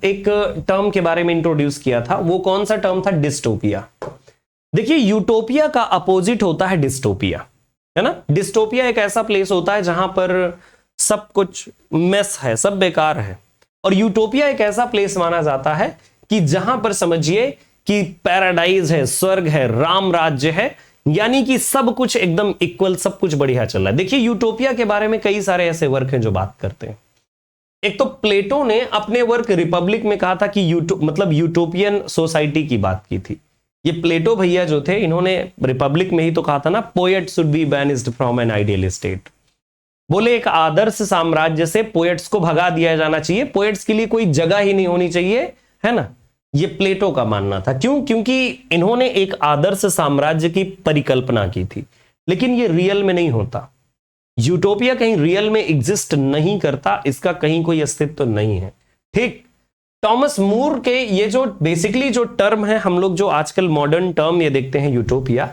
एक टर्म के बारे में इंट्रोड्यूस किया था, वो कौन सा टर्म था? डिस्टोपिया। देखिए यूटोपिया का अपोजिट होता है डिस्टोपिया, है ना। डिस्टोपिया एक ऐसा प्लेस होता है जहां पर सब कुछ मेस है, सब बेकार है। और यूटोपिया एक ऐसा प्लेस माना जाता है कि जहां पर समझिए कि पैराडाइज है, स्वर्ग है, राम राज्य है, यानी कि सब कुछ एकदम इक्वल, सब कुछ बढ़िया चल रहा है। देखिए यूटोपिया के बारे में कई सारे ऐसे वर्क हैं जो बात करते हैं। एक तो प्लेटो ने अपने वर्क रिपब्लिक में कहा था कि मतलब यूटोपियन सोसाइटी की बात की थी। ये प्लेटो भैया जो थे, इन्होंने रिपब्लिक में ही तो कहा था ना, poet should be banished from an ideal state. बोले एक आदर्श साम्राज्य से पोएट्स को भगा दिया जाना चाहिए, पोएट्स के लिए कोई जगह ही नहीं होनी चाहिए, है ना। ये प्लेटो का मानना था। क्यों? क्योंकि इन्होंने एक आदर्श साम्राज्य की परिकल्पना की थी, लेकिन ये रियल में नहीं होता। यूटोपिया कहीं रियल में एग्जिस्ट नहीं करता, इसका कहीं कोई अस्तित्व नहीं है। ठीक। टॉमस मूर के ये जो बेसिकली जो टर्म है, हम लोग जो आजकल मॉडर्न टर्म ये देखते हैं यूटोपिया,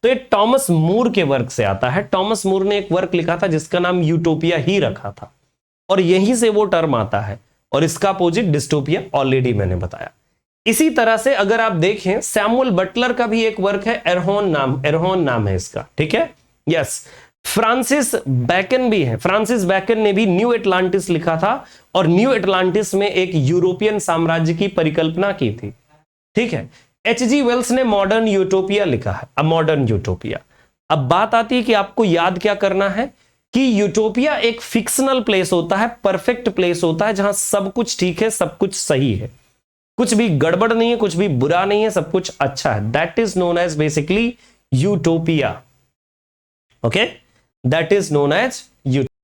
तो ये टॉमस मूर के वर्क से आता है। टॉमस मूर ने एक वर्क लिखा था जिसका नाम यूटोपिया ही रखा था, और यहीं से वो टर्म आता है। और इसका अपोजिट डिस्टोपिया ऑलरेडी मैंने बताया। इसी तरह से अगर आप देखें, सैमुअल बटलर का भी एक वर्क है, एरहोन नाम है इसका, ठीक है। यस। फ्रांसिस बेकन भी है। फ्रांसिस बेकन ने भी न्यू एटलांटिस लिखा था, और न्यू एटलांटिस में एक यूरोपियन साम्राज्य की परिकल्पना की थी, ठीक है। H.G. वेल्स ने मॉडर्न यूटोपिया लिखा है, अ मॉडर्न यूटोपिया। अब बात आती है कि आपको याद क्या करना है, कि यूटोपिया एक फिक्शनल प्लेस होता है, परफेक्ट प्लेस होता है, जहां सब कुछ ठीक है, सब कुछ सही है, कुछ भी गड़बड़ नहीं है, कुछ भी बुरा नहीं है, सब कुछ अच्छा है। That is known as basically utopia. Okay, that is known as utopia.